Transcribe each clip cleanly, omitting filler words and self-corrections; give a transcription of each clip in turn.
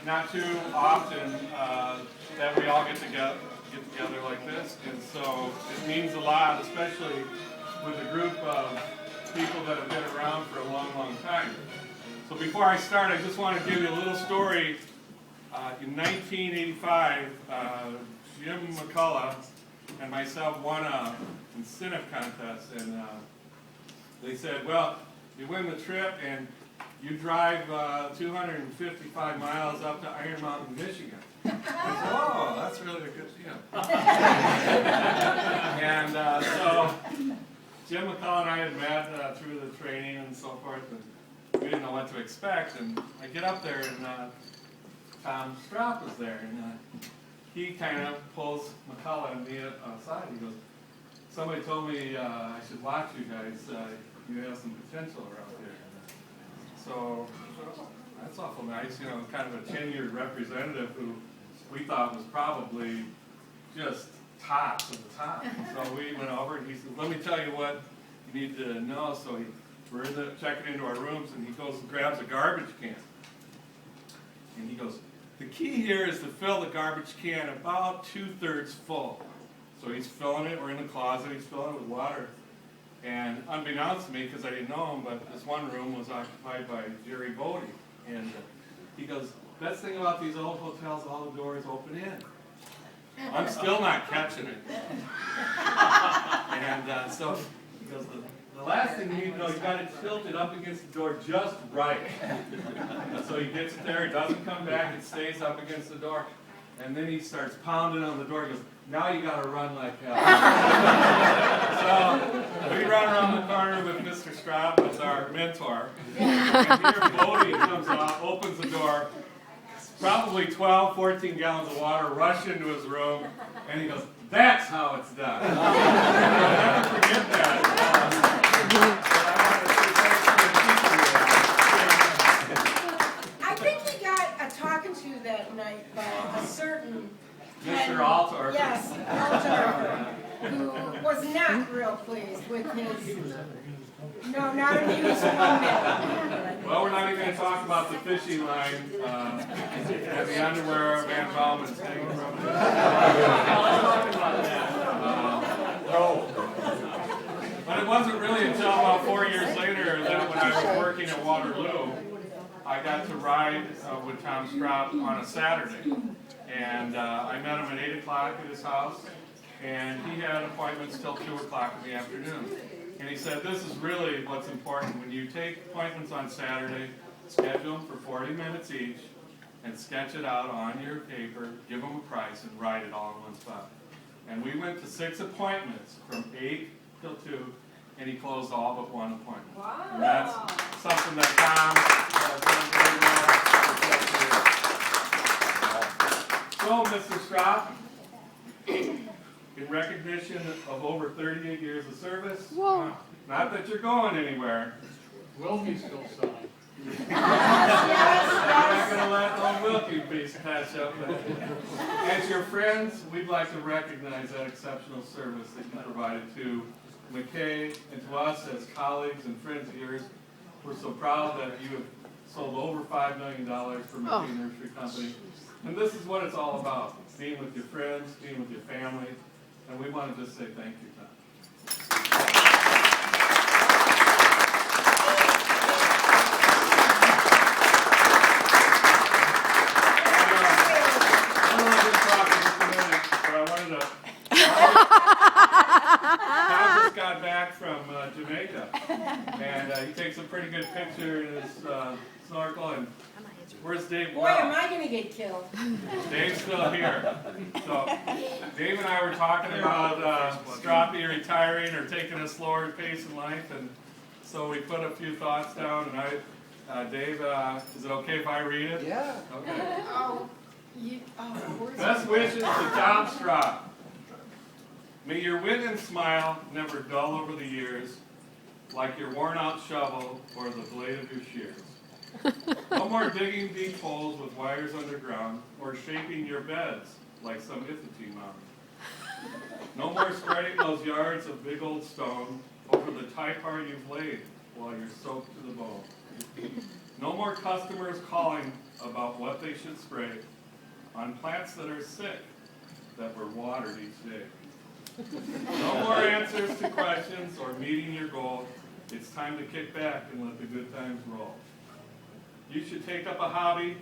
not too often that we all get together like this, and so it means a lot, especially with a group of people that have been around for a long, long time. So before I start, I just want to give you a little story. In 1985, Jim McCullough and myself won an incentive contest, and they said, well, you win the trip and you drive 255 miles up to Iron Mountain, Michigan. I said, oh, that's really a good deal. And so Jim McCullough and I had met through the training and so forth, and we didn't know what to expect. And I get up there, and Tom Straub was there, and he kind of pulls McCullough and me aside. He goes, somebody told me I should watch you guys. You have some potential around here. So that's awful nice, you know, kind of a tenured representative who we thought was probably just tops of the top. So we went over and he said, let me tell you what you need to know. So we're checking into our rooms, and he goes and grabs a garbage can. And he goes, the key here is to fill the garbage can about 2/3 full. So he's filling it, we're in the closet, he's filling it with water. And unbeknownst to me, because I didn't know him, but this one room was occupied by Jerry Bodie. And he goes, best thing about these old hotels, all the doors open in. I'm still not catching it. And so he goes, the last thing you need to know, you got it tilted up against the door just right. And so he gets it there, it doesn't come back, it stays up against the door. And then he starts pounding on the door. He goes, now you got to run like hell. So we run around the corner with Mr. Straub, as our mentor. And here Bodie comes out, opens the door, probably 12, 14 gallons of water rush into his room, and he goes, that's how it's done. I'll never forget that. I think he got a talking to that night by a certain Mr. Alter. Yes, Alter, who was not real pleased with his, no, not amused one bit. Well, we're not even going to talk about the fishing line and the underwear of Van Bauman's hanging from it. But it wasn't really until about 4 years later that when I was working at Waterloo, I got to ride with Tom Straub on a Saturday. And I met him at 8 o'clock at his house, and he had appointments till 2 o'clock in the afternoon. And he said, this is really what's important. When you take appointments on Saturday, schedule them for 40 minutes each, and sketch it out on your paper, give them a price, and write it all in one spot. And we went to 6 appointments from 8 till 2, and he closed all but one appointment. Wow. And that's something that Tom has done very well. So, Mr. Straub, in recognition of over 38 years of service, not that you're going anywhere. Wilkie still signed. I'm not going to let old Wilkie piece patch up that. As your friends, we'd like to recognize that exceptional service that you provided to McKay and to us as colleagues and friends of yours. We're so proud that you have sold over $5 million for McKay Nursery Company. And this is what it's all about, being with your friends, being with your family, and we want to just say thank you, Tom. I'm not going to talk in just a minute, but I wanted to... Tom just got back from Jamaica, and he takes a pretty good picture in his snorkel, and where's Dave? Boy, am I going to get killed. Dave's still here. So Dave and I were talking about Straubby retiring or taking a slower pace in life, and so we put a few thoughts down. And Dave, is it okay if I read it? Yeah. Okay. Where's Best wishes to Tom Straub. May your wit and smile never dull over the years, like your worn-out shovel or the blade of your shears. No more digging deep holes with wires underground, or shaping your beds like some Ithacine mountain. No more spreading those yards of big old stone over the typar you've laid while you're soaked to the bone. No more customers calling about what they should spray on plants that are sick that were watered each day. No more answers to questions or meeting your goal. It's time to kick back and let the good times roll. You should take up a hobby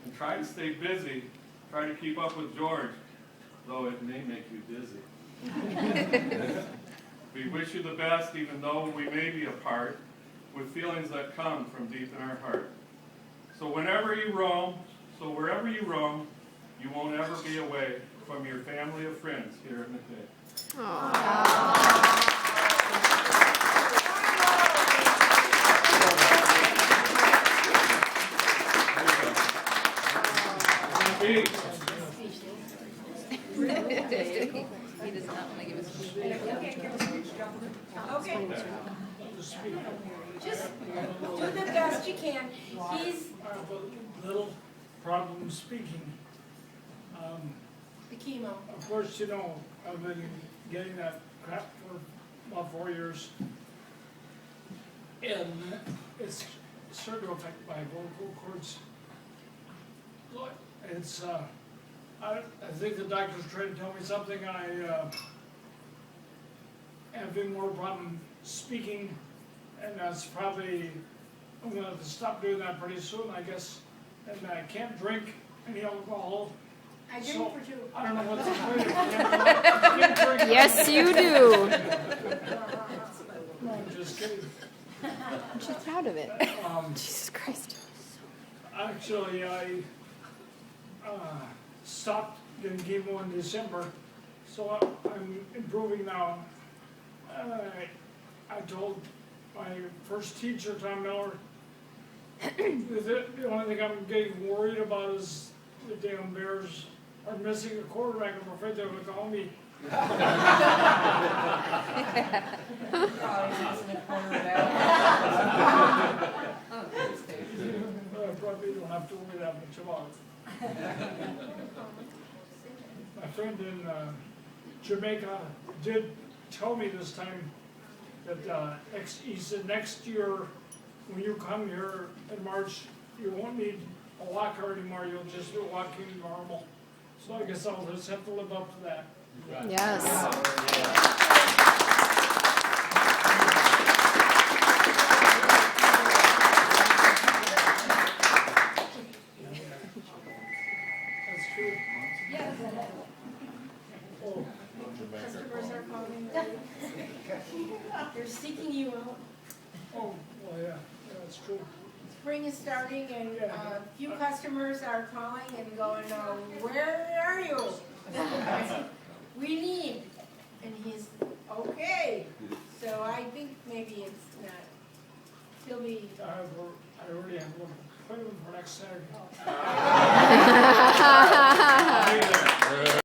and try to stay busy. Try to keep up with George, though it may make you dizzy. We wish you the best, even though we may be apart, with feelings that come from deep in our heart. So wherever you roam, you won't ever be away from your family of friends here at McKay. He does not want to give us a speech. Okay. Just do the best you can. He's I have a little problem speaking. the chemo. Of course, you know, I've been getting that crap for about 4 years. And it's starting to affect my vocal cords. Look, it's, I think the doctor's trying to tell me something. I having more problem speaking, and that's probably, I'm gonna have to stop doing that pretty soon, I guess. And I can't drink any alcohol. I So, drink for two. I don't know what's the point of can't drink. Yes, you do. No, I'm just kidding. I'm just proud of it. Jesus Christ. Actually, I stopped getting chemo in December, so I'm improving now. I told my first teacher, Tom Miller, the only thing I'm getting worried about is the damn Bears are missing a quarterback. I'm afraid they're going to call me. I probably don't have to worry that much about it. My friend in Jamaica did tell me this time that he said next year when you come here in March, you won't need a walker anymore, you'll just be walking normal. So I guess I'll just have to live up to that. Yes. That's true. Yes. Oh, Customers are calling. They're seeking you out. oh, well, yeah, that's true. Spring is starting and a few customers are calling and going, where are you? We need. And he's, okay. So I think maybe it's not. He'll be, I already have one appointment for next Saturday.